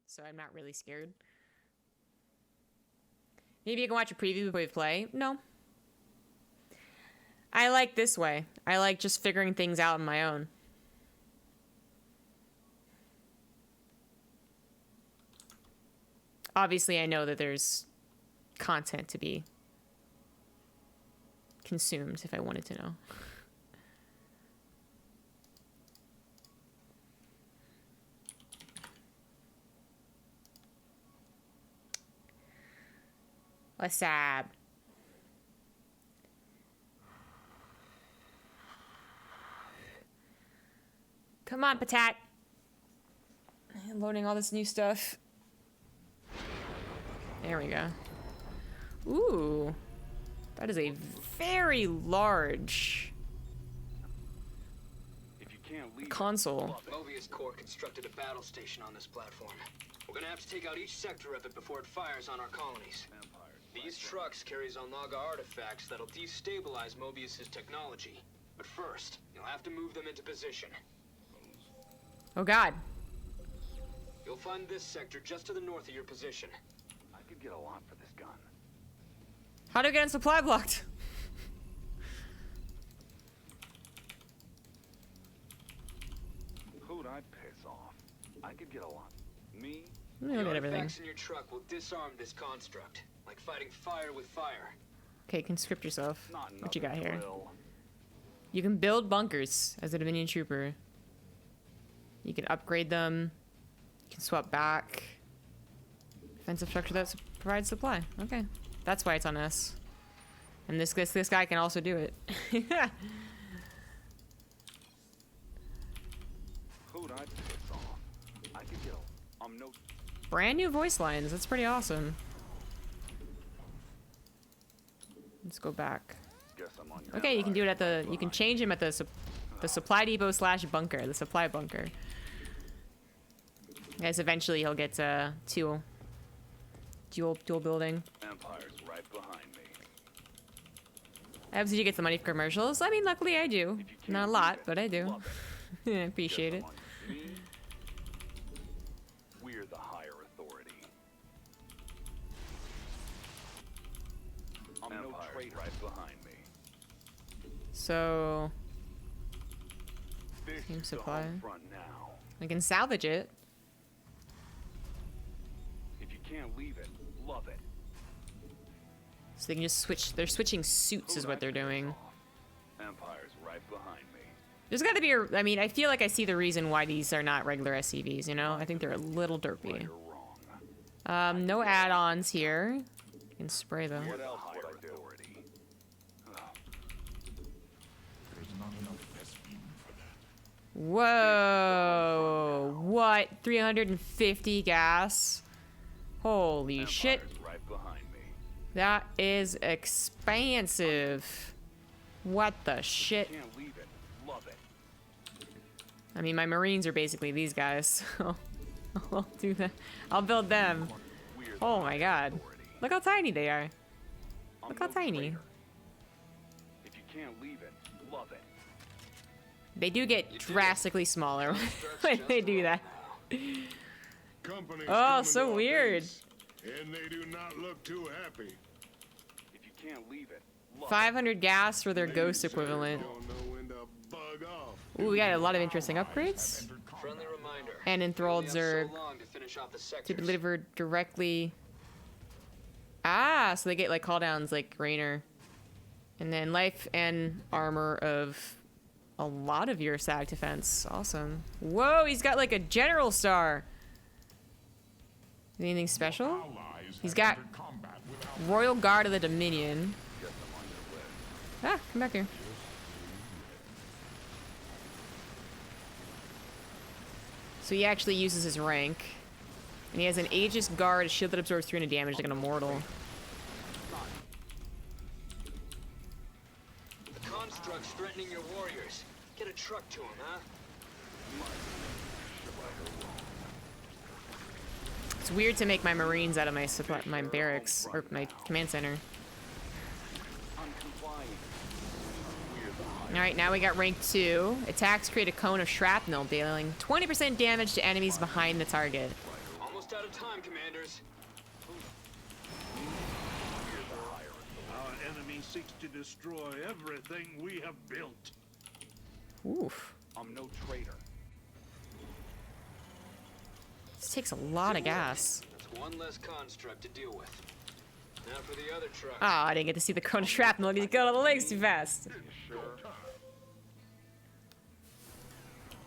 so I'm not really scared. Maybe you can watch a preview before you play. No. I like this way. I like just figuring things out on my own. Obviously, I know that there's content to be consumed if I wanted to know. What's up? Come on, Patat. Loading all this new stuff. There we go. Ooh. That is a very large console. Mobius Corps constructed a battle station on this platform. We're gonna have to take out each sector of it before it fires on our colonies. These trucks carry Zalnaga artifacts that'll destabilize Mobius's technology. But first, you'll have to move them into position. Oh god. You'll find this sector just to the north of your position. I could get a lot for this gun. How do I get in supply blocked? Who'd I piss off? I could get a lot. Me? Let me look at everything. Artifacts in your truck will disarm this construct, like fighting fire with fire. Okay, conscript yourself. What you got here? Drill. You can build bunkers as a Dominion trooper. You can upgrade them. You can swap back. Defensive structure that provides supply. Okay. That's why it's on S. And this guy can also do it. Who'd I piss off? I could get a... no... Brand new voice lines. That's pretty awesome. Let's go back. Guess I'm on your Okay, you can do it at the... You can change him at the supply depot / bunker. The supply bunker. I guess eventually he'll get dual building. Empire's right behind me. Obviously, you get the money for commercials. I mean, luckily I do. Not a lot, but I do. I appreciate it. Me? We're the higher authority. I'm no traitor. Right behind me. So, This team is the supply. home front now. I can salvage it. If you can't leave it, love it. So they can just switch. They're switching suits is what they're doing. Empire's right behind me. There's got to be a... I mean, I feel like I see the reason why these are not regular SCVs, you know? I think they're a little derpy. Right or wrong. No add-ons here. You can spray them. What else would I do? Whoa! What? 350 gas? Holy shit. Empire's right behind me. That is expansive. What the shit? Can't leave it, love it. I mean, my Marines are basically these guys, so I'll do that. I'll build them. We're the Oh my higher god. authority. Look how tiny they are. I'm Look how no tiny. traitor. If you can't leave it, love it. They do get drastically smaller when they do that. Companies Oh, coming so to our weird. base, and they do not look too happy. If you can't leave it, love 500 gas for their They ghost say equivalent. Don't know when to bug off. Ooh, we got a lot of interesting upgrades. Friendly reminder. And enthralled We only have Zerg so long to finish off the to sectors. be delivered directly. Ah, so they get like cooldowns like Rainer. And then life and armor of a lot of your SAG defense. Awesome. Whoa, he's got like a general star. Anything special? He's got Royal Guard of the Dominion. Ah, come back here. So he actually uses his rank. And he has an Aegis Guard, a shield that absorbs 300 damage like an immortal. The construct's threatening your warriors. Get a truck to them, huh? It's weird to make my Marines out of my barracks or my command center. I'm complying. All right, now we got rank 2. Attacks create a cone of shrapnel, dealing 20% damage to enemies behind the target. Almost almost out of time, commanders. Our enemy seeks to destroy everything we have built. Oof. I'm no traitor. This takes a lot of gas. That's one less construct to deal with. Now for the other trucks. Oh, I didn't get to see the cone of shrapnel. He's going on the legs too fast. Sure.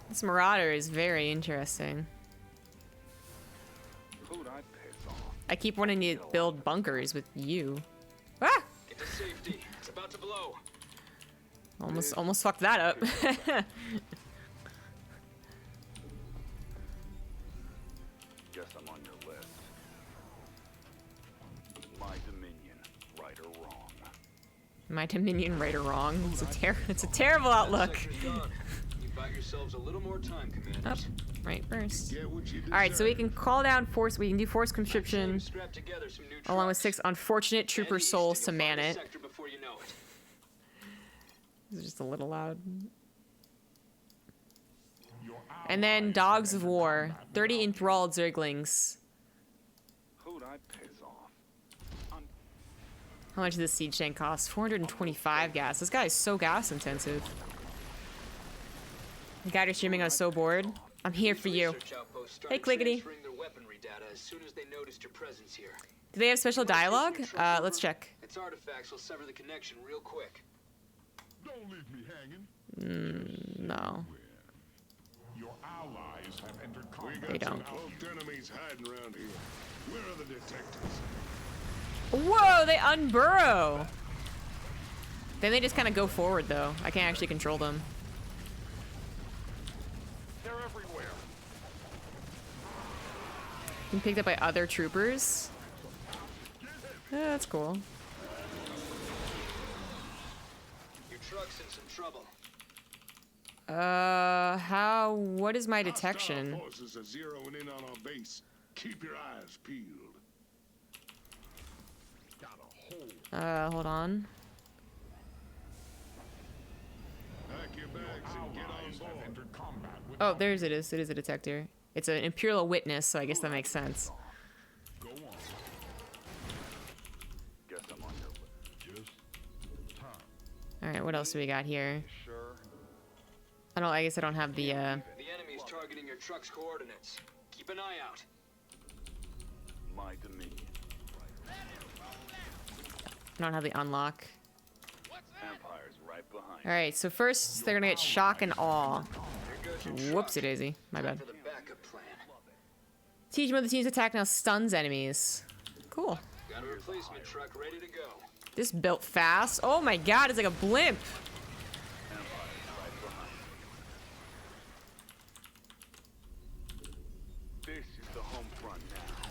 This Marauder is very interesting. Who'd I piss off? I keep wanting to build bunkers with you. Ah! Get to safety. It's about to blow. Almost fucked that up. Guess I'm on your list. My dominion, right or wrong. My Dominion, right or wrong. It's a terrible outlook. Sector's gone. You bought yourselves a little more time, commanders. Up, right first. Get what you All right, so we deserve. can call down force. We can do force So conscription you scrap together some new along with trucks. 6 unfortunate trooper Head east souls and to you'll man find it. the sector before you know it. This is just a little loud. And then Dogs of War. 30 enthralled Zerglings. Who'd I piss off? How much does this siege tank cost? 425 gas. This guy is so gas intensive. The guy streaming, I was so bored. I'm here for you. Research outposts Hey, started Clickety. transferring their weaponry data as soon as they noticed your presence here. Do they have special dialogue? Let's check. Its artifacts will sever the connection real quick. Don't leave me hanging. No. Your allies have entered We combat. got They don't. some cloaked enemies hiding around here. Where are the detectives? Whoa, they unburrow. Then they just kind of go forward, though. I can't actually control them. They're everywhere. Being picked up by other troopers. Yeah, that's cool. Your truck's in some trouble. What is my detection? Hostile forces are zeroing in on our base. Keep your eyes peeled. Got a hold. Hold on. Pack your bags and get on Allies have board. entered combat with. Oh, there's it is. It is a detector. It's an Imperial Witness, so I guess that makes sense. Go on. Guess I'm on your list. Just time. Alright, what else do we got here? Sure. I guess I don't have the, The enemy's targeting your truck's coordinates. Keep an eye out. My dominion. I don't have the unlock. Empire's right behind. Alright, so first they're gonna get shock and awe. There goes your truck. Whoopsie daisy. My bad. For the backup plan. Siege mode, the team's attack now stuns enemies. Cool. Got a replacement truck ready to go. This built fast. Oh my god, it's like a blimp. This is the home front now.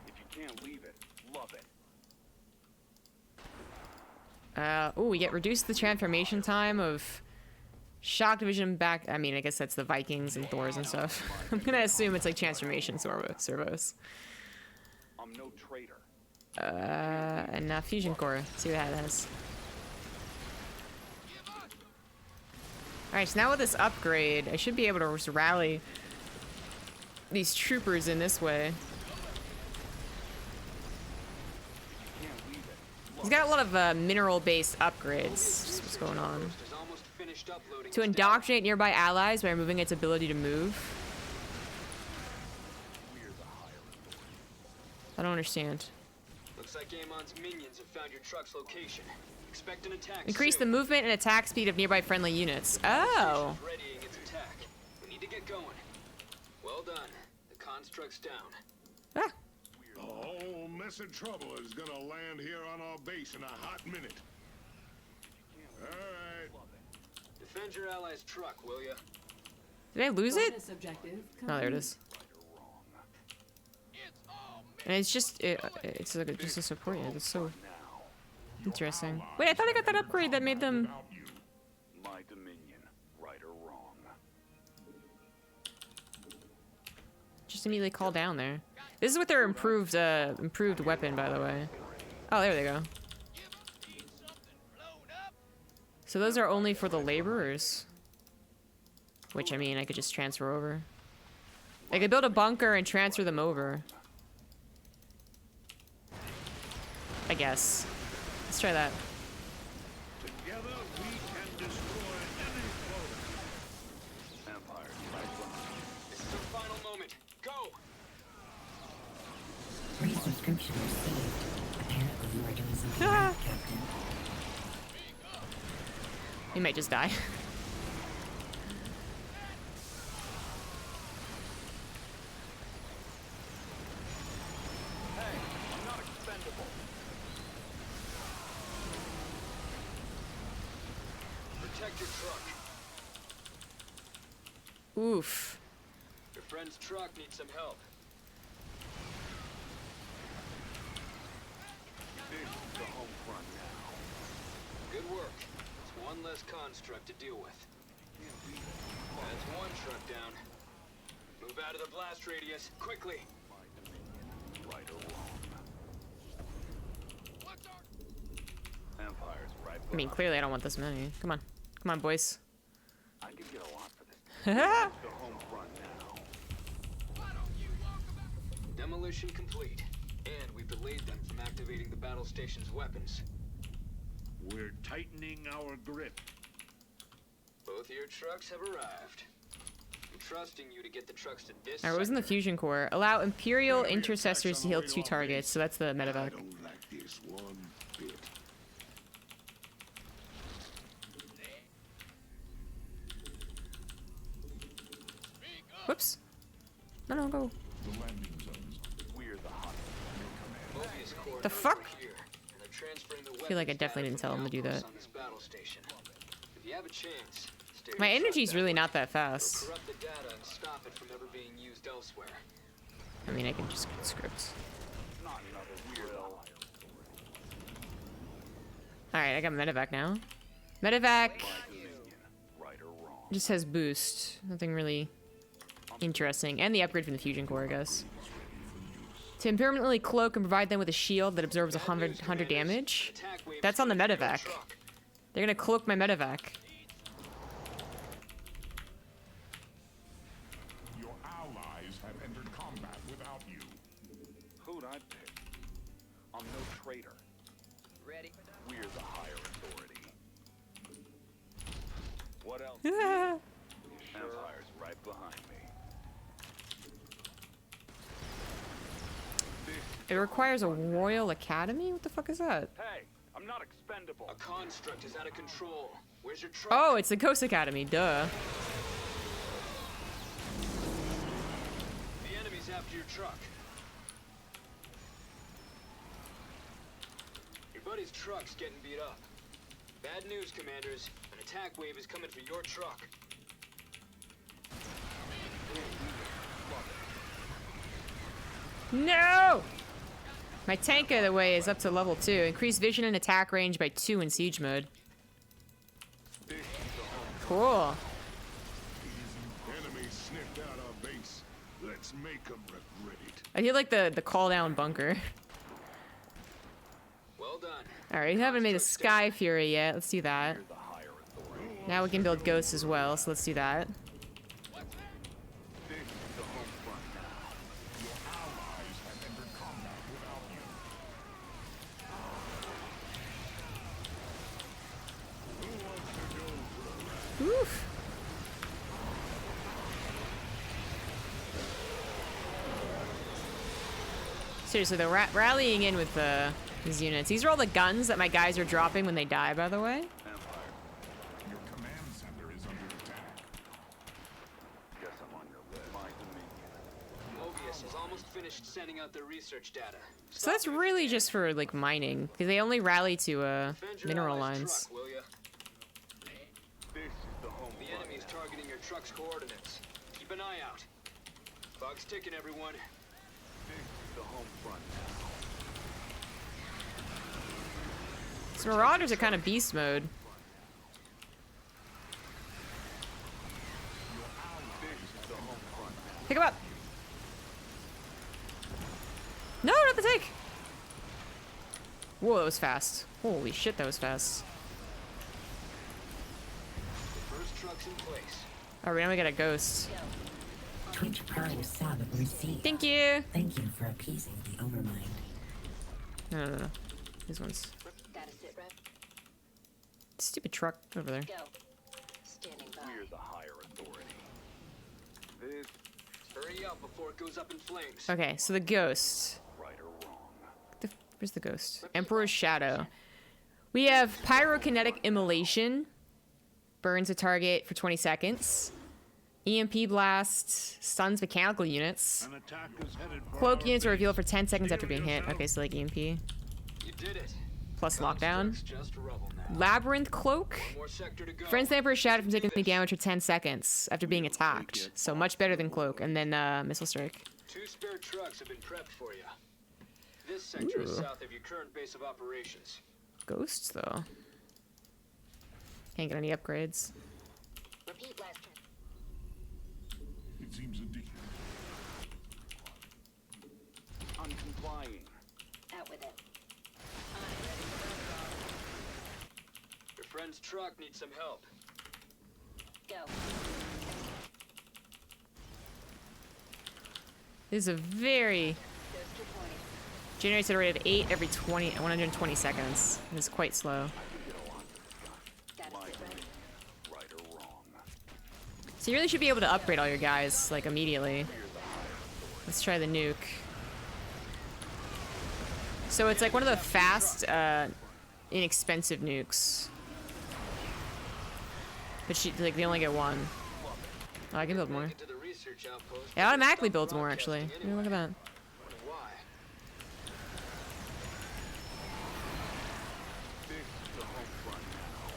If you can't leave it, love it. We get reduced the transformation time of shock division back. I mean, I guess that's the Vikings and Thors and stuff. I'm gonna assume it's like transformation servos. I'm no traitor. And fusion core. See what that is. Alright, so now with this upgrade, I should be able to just rally these troopers in this way. He's got a lot of mineral-based upgrades. Just what's going on. Is almost finished uploading To its data. indoctrinate nearby allies by removing its ability to move. I don't understand. Looks like Amon's minions have found your truck's location. Expect an attack Increase the soon. movement and attack speed of nearby friendly units. Oh. Station's readying its attack. We need to get going. Well done. The construct's down. Ah. A whole mess of trouble is gonna land here on our base in a hot minute. Alright. Defend your ally's truck, will ya? Did I lose it? Bonus objective Oh, there it is. And it's just, it's like just a support unit. That's so interesting. Wait, I thought I got that upgrade that made them... Without you. My dominion, right or wrong. Just immediately call down there. This is with their improved weapon, by the way. Oh, there they go. So those are only for the laborers. Which, I mean, I could just transfer over. I could build a bunker and transfer them over. I guess. Let's try that. Together we can destroy any foe. Empire, This is our final moment. Go! Resubscription received. Apparently you are doing something right, Captain. You might just die. Hey, I'm not expendable. Protect your truck. Oof. Your friend's truck needs some help. This is the home front now. Good work. It's one less construct to deal with. That's one truck down. Move out of the blast radius, quickly. My dominion, right or wrong. Empire's right. I mean, clearly I don't want this many. Come on. Come on, boys. I could get a lot for this. The home front now. Demolition complete. And we've delayed them from activating the battle station's weapons. We're tightening our grip. Both of your trucks have arrived. I'm trusting you to get the trucks to this Alright, what was in the sector. fusion core? Allow Imperial Enemy intercessors attacks to on heal the way 2 to our targets, base. so that's the I medevac. don't like this one bit. Whoops. No, no, go. The landing zones. We're the hot. Mobius Corps The knows fuck? we're here, and they're transferring the feel like I weapons definitely data didn't from tell them to do outposts that. on this battle station. If you have a chance, steer My your truck energy's that really way. not that It'll fast. corrupt the data and stop it from ever being used elsewhere. I mean, I can just script. Not another weirdo. Alright, I got medevac now. Medevac Right or wrong. just has boost. Nothing really interesting. And the upgrade from the fusion core, I guess. To permanently cloak and provide them with a shield that absorbs 100 damage. Attack waves That's on the coming from your medevac. truck. They're gonna cloak my medevac. Your allies have entered combat without you. Who'd I pick? I'm no traitor. Ready? We're the higher authority. What else? It Empire's right behind me. requires a Royal Academy? What the fuck is that? Hey, I'm not expendable. A construct is out of control. Where's your truck? Oh, it's the Ghost Academy, duh. The enemy's after your truck. Your buddy's truck's getting beat up. Bad news, commanders. An attack wave is coming for your truck. No! My tank, by the way, is up to level 2. Increase vision and attack range by 2 in siege mode. Cool. Enemy sniffed out our base. Let's make them regret it. I feel like the call down bunker. Well done. Alright, we haven't made a Sky Fury yet. Let's do that. We're the higher authority. Now we can build ghosts as well, so let's do that. This is the home front now. Your allies have entered combat without you. Oof. Seriously, they're rallying in with these units. These are all the guns that my guys are dropping when they die, by the way. Empire, Your command center is under attack. guess I'm on your list. My dominion. Mobius is almost finished sending out their research data. So that's really just for, like, mining. Because they only rally to, Defend your mineral allies' lines. Truck, will ya? This is the home The front. enemy's targeting your truck's coordinates. Keep an eye out. Clock's ticking, everyone. This is the home front now. These Marauders are kind of beast mode. This is the home front now. Pick him up! No, not the tank! Whoa, that was fast. Holy shit, that was fast. The first truck's in place. Oh, right now we got a ghost. Twitch Prime sub received. Thank you. Thank you for appeasing the Overmind. No. These ones. Gotta sit rep. Stupid truck over there. Go. Standing by. We're the higher authority. This Hurry up before it goes up in flames. Okay, so the ghost. right or wrong. Where's the ghost? Emperor's Shadow. We have pyrokinetic immolation. Burns a target for 20 seconds. EMP blast. Stuns mechanical units. An attack is headed for Cloak our units are base. revealed for 10 seconds after being hit. Okay, so like EMP. You did it. Plus lockdown. Construct's just rubble now. Labyrinth cloak. One more sector to go. Friends Emperor's Shadow from taking damage for 10 seconds after being attacked. So much better than cloak. And then missile strike. 2 spare trucks have been prepped for you. This sector is Ooh. south of your current base of operations. Ghosts though. Can't get any upgrades. Repeat last turn. It seems indeed. I'm complying. Out with it. Your friend's truck needs some help. Go. This is a very Goes to 20. generates at a rate of 8 every 120 seconds. It's quite slow. Gotta sit rep. Right or wrong. So you really should be able to upgrade all your guys like immediately. Let's try the nuke. So it's like one of the fast, inexpensive nukes. But like they only get one. Oh, I can build more. Get to the research outpost. It automatically builds more actually. Broadcasting Yeah, look at that. Wonder why? This is the home front now.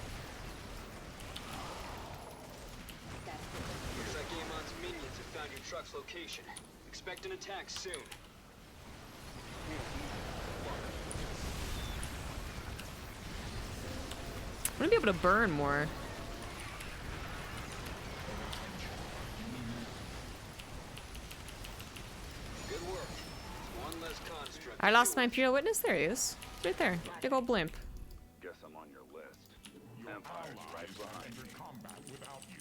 Gotta sit rep. Looks like Amon's minions have found your truck's location. Expect an attack soon. I'm gonna be able to burn more. Good work. One less construct. I lost my Imperial Witness. There he is. Right there. Big old blimp. Guess I'm on your list. Your Empire's allies right have behind you. entered combat without you.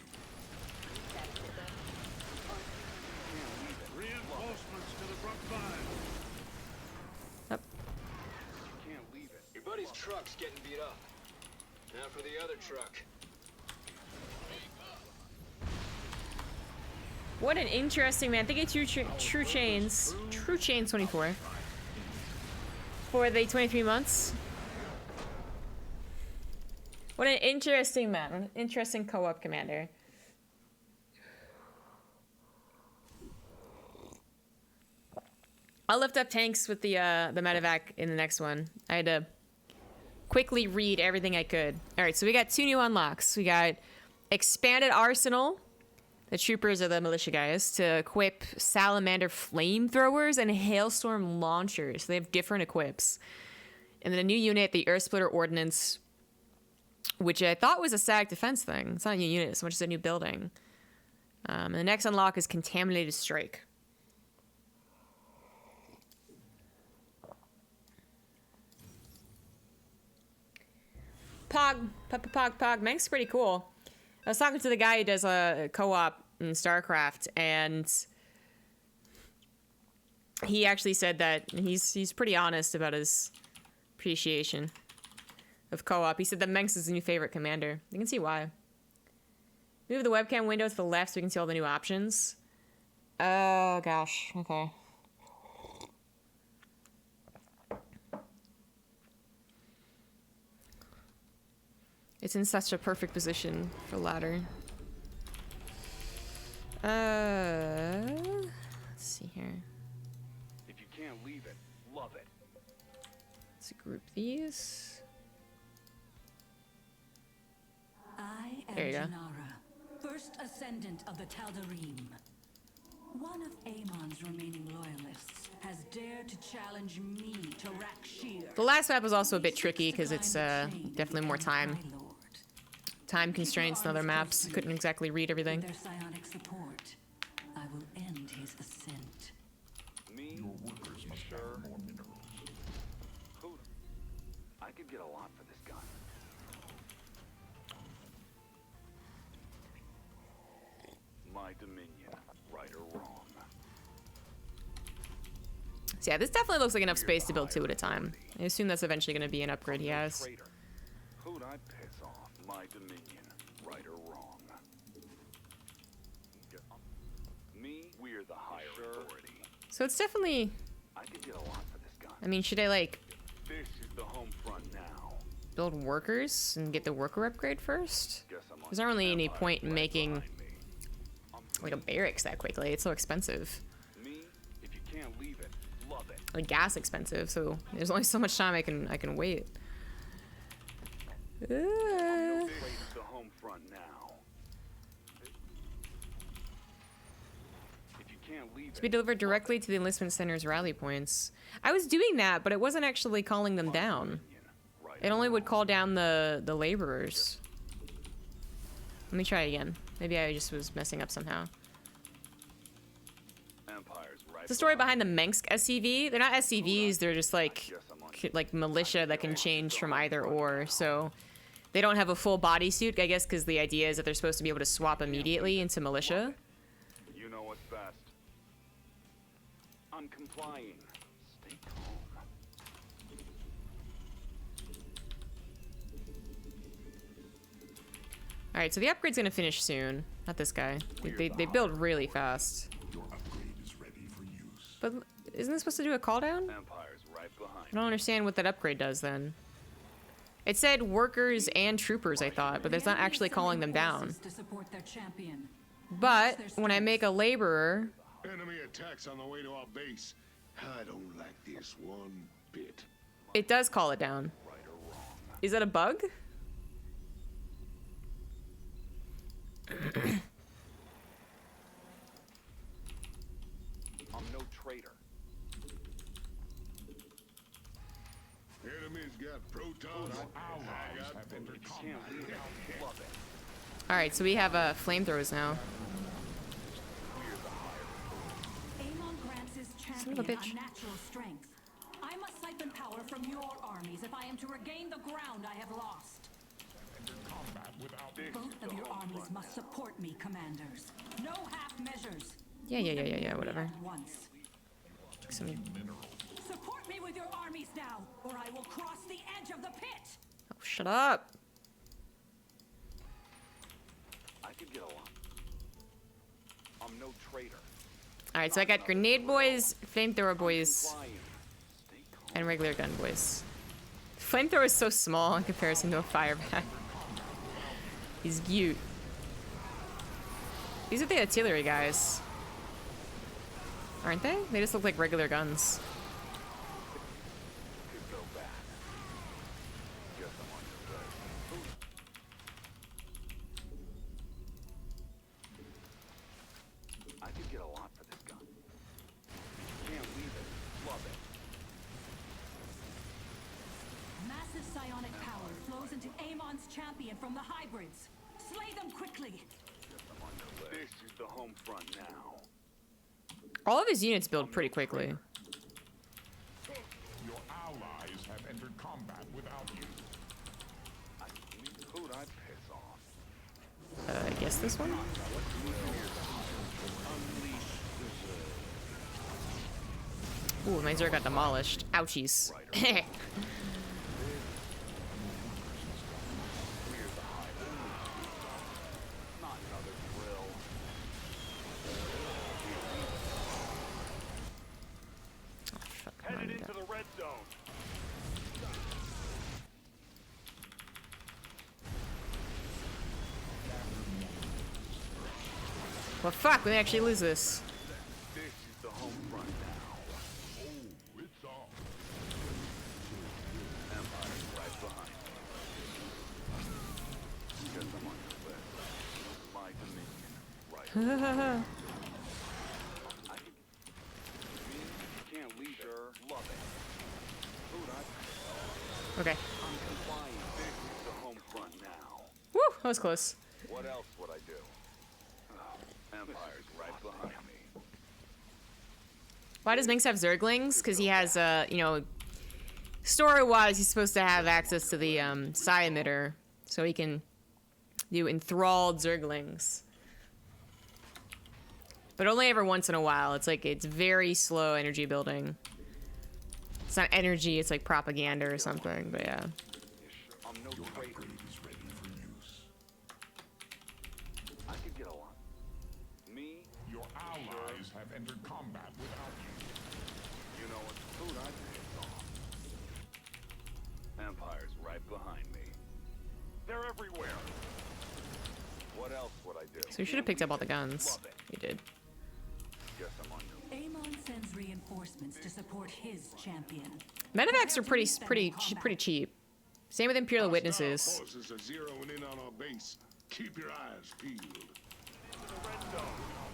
Gotta sit rep. Reinforcements to the front line. Up. You can't leave it. Your buddy's truck's getting beat up. Now for the other truck. What an interesting man. Thank you, True Chains. True Chains 24. For the 23 months. What an interesting man. What an interesting co-op commander. I'll lift up tanks with the medevac in the next one. I had to quickly read everything I could. All right, so we got 2 new unlocks. We got expanded arsenal. The troopers are the militia guys to equip salamander flamethrowers and hailstorm launchers. They have different equips. And then a new unit, the Earth Splitter Ordnance, which I thought was a static defense thing. It's not a new unit so much as a new building. And the next unlock is Contaminated Strike. Pog. Mengsk's pretty cool. I was talking to the guy who does a co-op in StarCraft, and he actually said that he's pretty honest about his appreciation of co-op. He said that Mengsk is his new favorite commander. You can see why. Move the webcam window to the left so we can see all the new options. Oh gosh. Okay. It's in such a perfect position for ladder. Let's see here. If you can't leave it, love it. Let's group these. I am There you go. Janara, first ascendant of the Tal'Darim. One of Amon's remaining loyalists has dared to challenge me to Rakshir. The last map was also a bit tricky because it's definitely more time constraints than other maps. Couldn't exactly read everything. With their psionic support, I will end his ascent. Me? Your workers must have more minerals. Who? I could get a lot for this gun. My dominion, right or wrong. So yeah, this definitely looks like enough space to build 2 at a time. I assume that's eventually going to be an upgrade he has. Traitor. Who'd I piss off? My dominion, right or wrong. Me, we're the higher authority. So it's definitely... I could get a lot for this gun. I mean, should I, like, This is the home front now. build workers and get the worker upgrade first? Guess I'm on There's not really any Empire point in right making, behind me. like, a barracks that quickly. It's so expensive. Me, if you can't leave it, love it. Like, gas expensive, so there's only so much time I can wait. No place the home front now. If you can't leave To be it, delivered directly to the enlistment center's rally points. I was doing that, but it wasn't actually calling them down. right. It only would call down the laborers. Let me try it again. Maybe I just was messing up somehow. Empire's right. It's the story behind the Mengsk SCV. They're not SCVs, they're just like militia that can change from either or. So they don't have a full bodysuit, I guess, because the idea is that they're supposed to be able to swap immediately into militia. You know what's best. I'm complying. Stay calm. Alright, so the upgrade's gonna finish soon. Not this guy. They build really fast. Your upgrade is ready for use. But isn't this supposed to do a call down? Empire's right behind. I don't understand what that upgrade does then. It said workers and troopers, I thought, but it's not actually calling them down. To support their champion. But when I make a laborer, Enemy attacks on the way to our base. I don't like this one bit. it does call it down. Is that a bug? I'm no traitor. Enemy's got protons. Allies have entered combat. Can't leave it. Love it. Alright, so we have flamethrowers now. Amon grants his Son of a champion bitch. unnatural strength. I must siphon power from your armies if I am to regain the ground I have lost. Entered combat without Both of your armies must support me, commanders. No half measures. Yeah, whatever. At once. Some- Support me with your armies now, or I will cross the edge of the pit. Oh, shut up. I could get a lot. I'm no traitor. Alright, so I got grenade boys, flamethrower boys, Complying. Stay calm. and regular gun boys. Flamethrower is so small in comparison to a firebat. He's cute. These are the artillery guys. Aren't they? They just look like regular guns. Could go bad. Guess I'm on your way. I could get a lot for this gun. Can't leave it. Love it. Massive psionic power flows into Amon's champion from the hybrids. Slay them quickly. I'm on your way. This is the home front now. All of his units build pretty quickly. your allies have entered combat without you. Who'd I piss off? I guess this one? Ooh, my Zerg got demolished. Ouchies. Not another drill. Headed into the red zone. Well, fuck, we may actually lose this. This is the home front now. Oh, it's on. Empire's right behind me. Guess I'm on your list. My dominion. Right. I can... Me? Can't leave her. Love it. Who'd I... Okay. I'm complying. This is the home front now. Woo, that was close. What else would I do? Empire's right behind me. Why does Mengsk have Zerglings? Because he has, you know, story-wise, he's supposed to have access to the psi emitter, so he can do enthralled Zerglings. But only every once in a while. It's like, it's very slow energy building. It's not energy, it's like propaganda or something, but yeah. I'm no traitor. Upgrade is ready for use. I could get along. Me, Your allies have entered combat without you. you know what food I picked off. Empire's right behind me. They're everywhere. What else would I do? So we should have picked up all the guns. Love it. We did. Guess I'm on your Amon sends reinforcements to support his champion. Medevacs are pretty cheap. Same with Imperial Witnesses. Hostile forces are zeroing in on our base. Keep your eyes peeled. Surrender.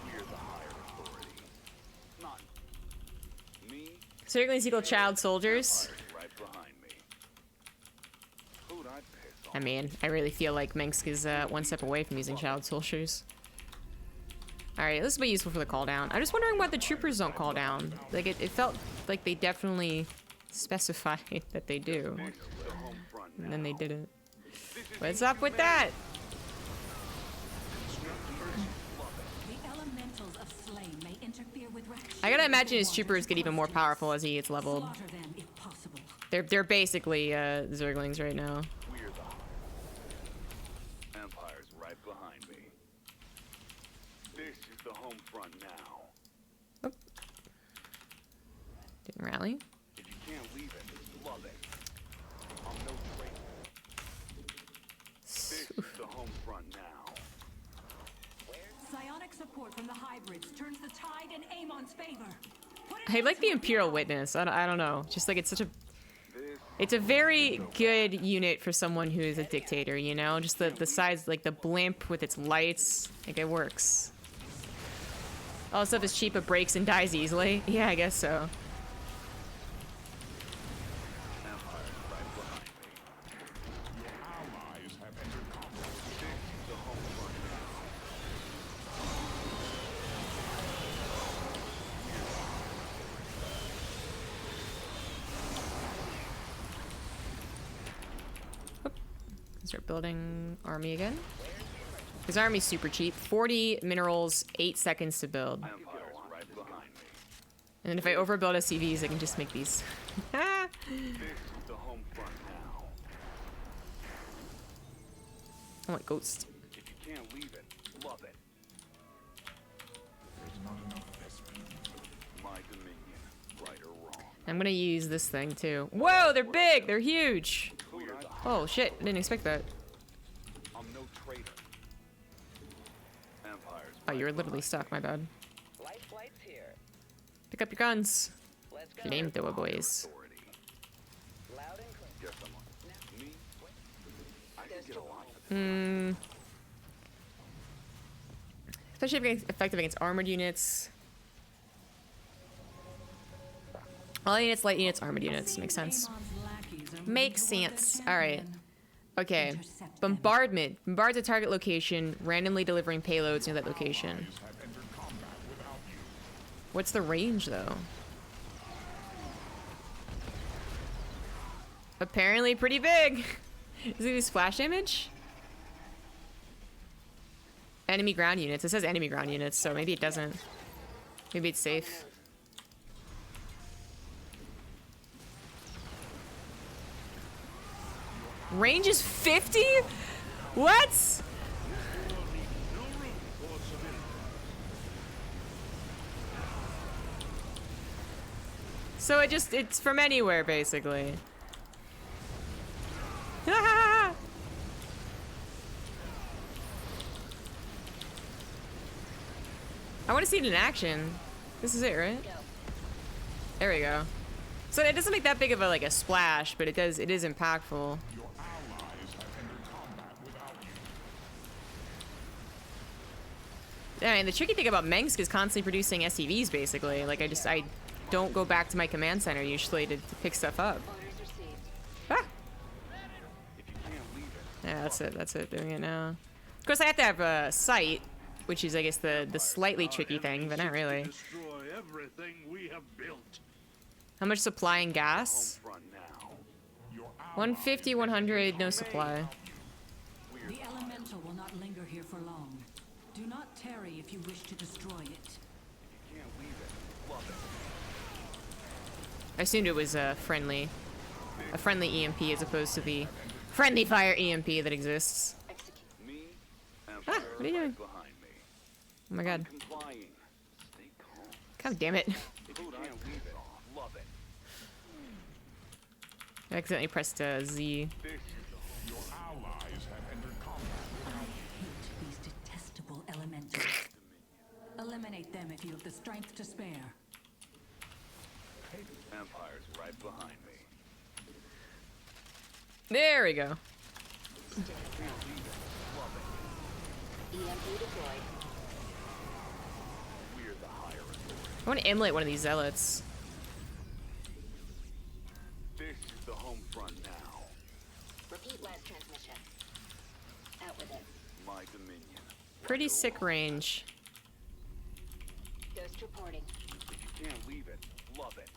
We're the higher authority. Not me. So you're gonna equal child soldiers. Empire's right behind me. Who'd I piss off? I mean, I really feel like Mengsk is one step away from using child soldiers. Alright, this will be useful for the call down. I'm just wondering why the troopers don't call down. Like, it felt like they definitely specified that they do. This is the home front And now. then they didn't. This is What's up with that? The elementals of Slain may interfere with Rakshas. I gotta imagine his troopers get even more powerful as he gets leveled. Slaughter them if possible. They're basically Zerglings right now. We're the Empire's right behind me. This is the home front now. Didn't rally. If you can't leave it, love it. I'm no traitor. This is the home front now. Psionic support from the hybrids turns the tide in Amon's favor. Put it I like the into Imperial account. Witness. I don't know. Just like it's such a... This It's a very good unit for someone who is a dictator, you know? Just the size, like the blimp with its lights. Like, it works. All the stuff is cheap, it breaks and dies easily. Yeah, I guess so. Empire's right behind me. Your allies have entered combat. This is the home front now. Start building army again. His army's super cheap. 40 minerals, 8 seconds to build. Empire's right behind me. And then if I overbuild SCVs, I can just make these. This is the home front now. I want Ghost. If you can't leave it, love it. There's not enough SP. My dominion, right or wrong. I'm gonna use this thing too. Whoa, they're big! They're huge! We're the Oh shit, I didn't expect that. I'm no traitor. Empire's Oh, you were right literally behind stuck, my bad. Light flight's here. Pick up your guns. Let's go. Flamethrower boys. authority. Loud and clear. Guess I'm on. Me? I could get a lot of Hmm. Especially if it's effective against armored units. All units, light units, armored units. Makes sense. Amon's lackeys are moving Makes toward their sense. Alright. champion. Okay. Intercept them. Bombardment. Bombards a target location, randomly delivering payloads near that location. Allies have entered combat without you. What's the range, though? Apparently pretty big. Does it do splash damage? Enemy ground units. It says enemy ground units, so maybe it doesn't. Maybe it's safe. Range is 50? What? So it's from anywhere, basically. I want to see it in action. This is it, right? There we go. So it doesn't make that big of a a splash, but it is impactful. Your allies have entered combat without you. Yeah, and the tricky thing about Mengsk is constantly producing SCVs, basically. Like, I don't go back to my command center usually to pick stuff up. Orders received. Ah! If you can't leave it, Yeah, that's it, doing it now. Of course, I have to have a sight, which is, I guess, the slightly tricky thing, but not really. Destroy everything we have built. How much supply and gas? front now. Your 150, 100, no supply. The elemental will not linger here for long. Do not tarry if you wish to destroy it. Can't leave it. Love it. I assumed it was a friendly EMP as opposed to the friendly fire EMP that exists. Me and Ah, what are you doing? behind me. Oh my god. Complying. Stay calm. God damn it. If you can't leave it, love it. I accidentally pressed Z. This is Your allies have entered combat. I hate these detestable elementals. Eliminate them if you have the strength to spare. Empire's right behind me. There we go. EMP deployed. We're the higher authority. I want to emulate one of these zealots. This is the home front now. Repeat last transmission. Out with it. My dominion. Pretty sick range. Ghost reporting. If you can't leave it, love it.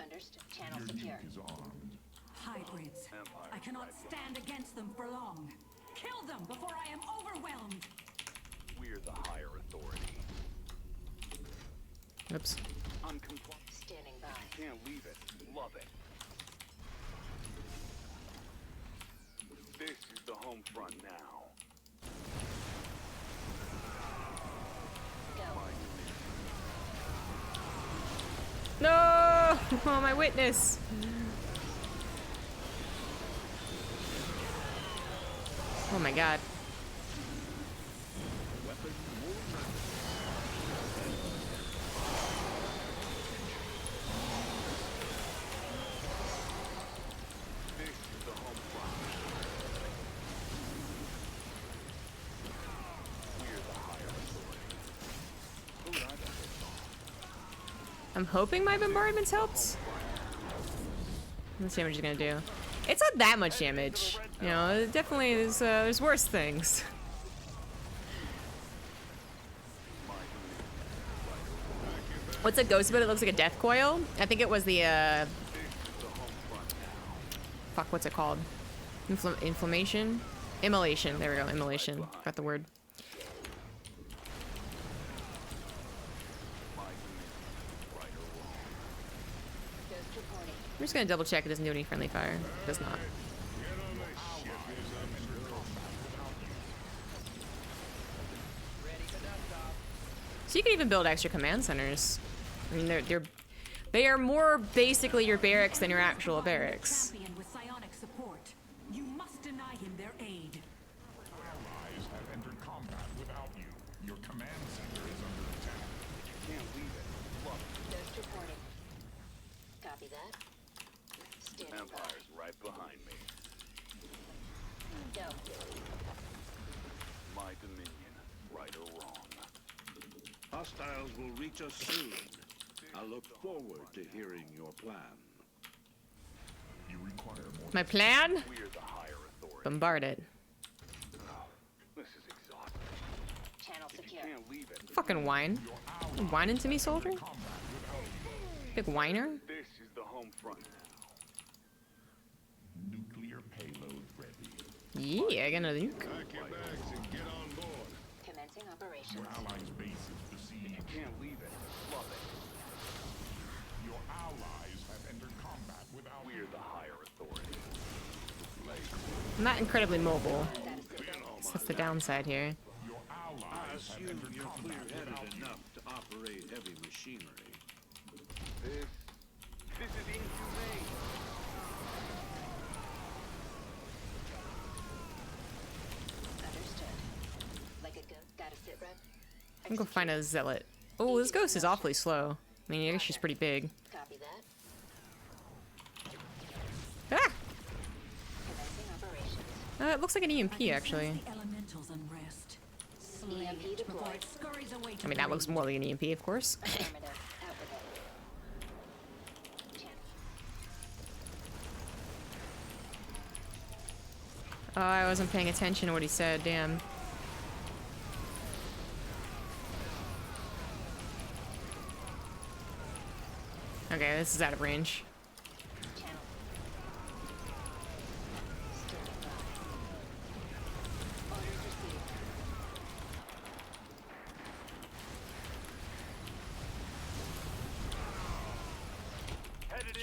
Understood. Channel Your secure. nuke is armed. Hybrids. Empire I cannot right stand against them for long. Kill them before I am overwhelmed. We're the higher authority. Oops. I'm complying. Standing by. Can't leave it. Love it. This is the home front now. Go. No! Oh, my witness. Oh my god. This is the home front. We're the higher authority. Who would I bet this on? I'm hoping my bombardment's helped. How much damage is it gonna do? It's not that much damage. You know, it definitely is, there's worse things. What's a ghost about it? Looks like a death coil. I think it was the, fuck, what's it called? Inflammation? Immolation. There we go, immolation. Got the word. Ghost reporting. I'm just gonna double check it doesn't do any friendly fire. It does not. So you can even build extra command centers. I mean, they are more basically your barracks than your actual barracks. Champion with psionic support. You must deny him their aid. Allies have entered combat without you. Your command center is under attack. Can't leave it. Love it. Ghost reporting. Copy that. Standing Empire's right behind me. by. Go. My dominion, right or wrong. Hostiles will reach us soon. I look forward to hearing your plan. You require more. My plan? We're the higher authority. Bombard it. This is exhausting. Channel If you secure. can't leave it, Fucking whine. You whining to me, soldier? Big whiner? this is the home front now. Nuclear payload ready. Yeah, I got another nuke. Pack your bags and get on board. Commencing operations. Your allies' base is besieged. Can't leave it. Love it. Your allies have entered combat without you. We're the higher authority. I'm not incredibly mobile. So that's the downside here. Your I allies have assume entered you're combat clear-headed without you. enough to operate heavy machinery. This is inhumane. Understood. Like a ghost. Got a sit rep. I'm gonna go find a zealot. Oh, this ghost is awfully slow. I mean, I guess she's pretty big. Copy that. Ah! Commencing operations. It looks like an EMP, I can actually. sense the elementals unrest. Slay EMP it before deployed. it scurries away to I mean, that looks breed. more like an EMP, of course. Affirmative. Out with it. Channel. Oh, I wasn't paying attention to what he said, damn. Okay, this is out of range. Channel. Standing by. Orders received.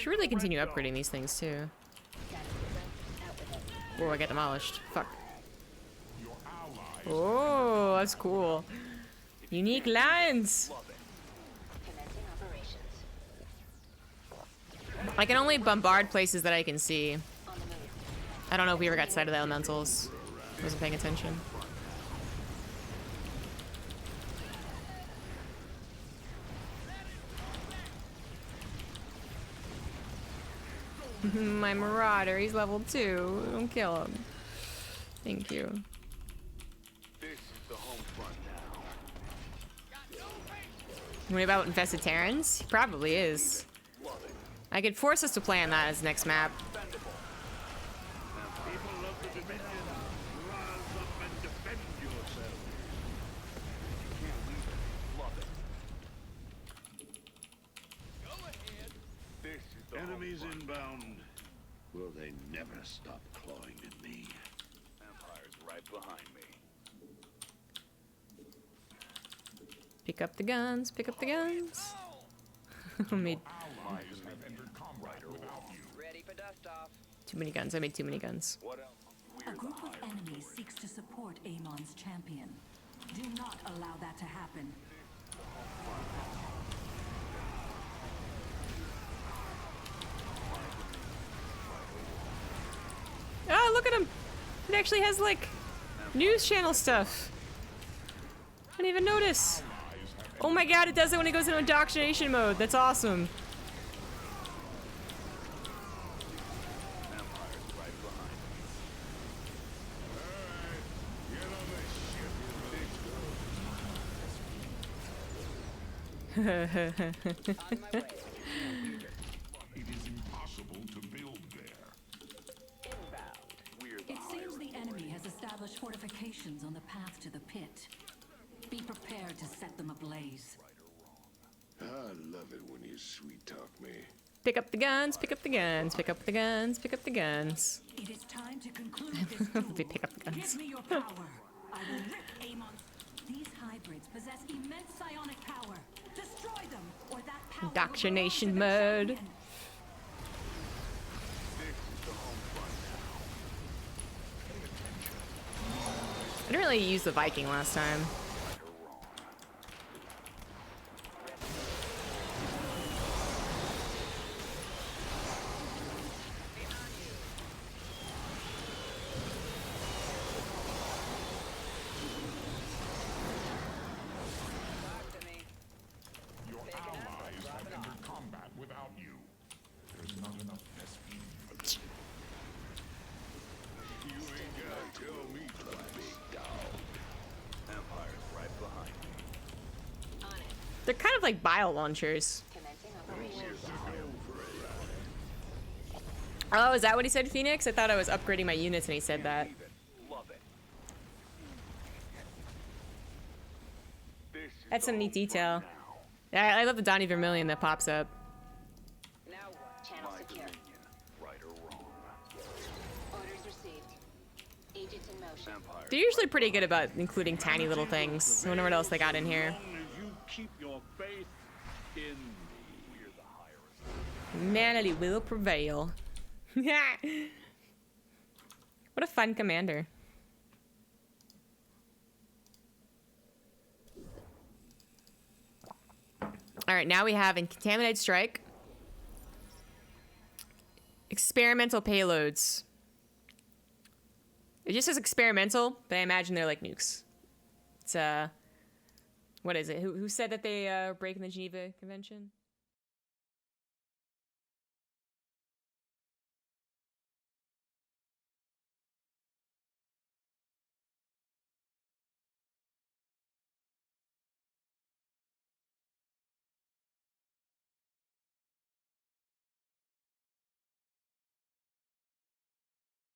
Should really continue upgrading these things too. Oh, I get demolished. Fuck. Oh, that's cool. Unique lines. Commencing operations. I can only bombard places that I can see. On the move. I don't know if we ever got sight of the elementals. Wasn't paying attention. My Marauder, he's level 2. Don't kill him. Thank you. This is the home front now. What about Infested Terrans? He probably is. I could force us to play on that as next map. People of the Dominion, rise up and defend yourselves. Can't leave it. Love it. This is the Enemies home front. inbound. Will they never stop clawing at me? Empire's right behind me. Pick up the guns, pick up the guns. Made Allies have entered combat without you. Ready for dust off. too many guns. I made too many guns. What else? A group of enemies seeks to support Amon's champion. Do not allow that to happen. Oh, look at him! It actually has like news channel stuff. I didn't even notice. Oh my god, it does it when it goes into indoctrination mode. That's awesome. Empire's right behind me. Get on this ship. On my way. It is impossible to build there. Inbound. We're the It seems hiring the enemy has established fortifications on the path to the pit. Be prepared to set them ablaze. I love it when you sweet talk me. Pick up the guns, pick up the guns, pick up the guns, pick up the guns. It is time to conclude this duel. They pick up the guns. Give me your power. I will rip Amon's. These hybrids possess immense psionic power. Destroy them, or that power will belong to Indoctrination the mode. champion. This is the home front now. I didn't really use the Viking last time. Right or wrong. Talk to me. Your allies have entered combat without you. There's not enough SP. You ain't gotta tell me, big dog. Empire's right behind me. On it. They're kind of like bile launchers. Commencing operations. Oh, is that what he said, Phoenix? I thought I was upgrading my units and he said that. Leave it. Love it. This is That's the some neat home front detail. now. Yeah, I love the Donnie Vermillion that pops up. Now what? Channel My secure. dominion. Right or wrong. Orders received. Agents in motion. Empire. They're usually pretty good about including tiny little things. I wonder what else they got in here. As long as you keep your faith in me. We're the hirers. Humanity will prevail. What a fun commander. Alright, now we have in Contaminated Strike. Experimental payloads. It just says experimental, but I imagine they're like nukes. It's what is it? Who said that they break in the Geneva Convention?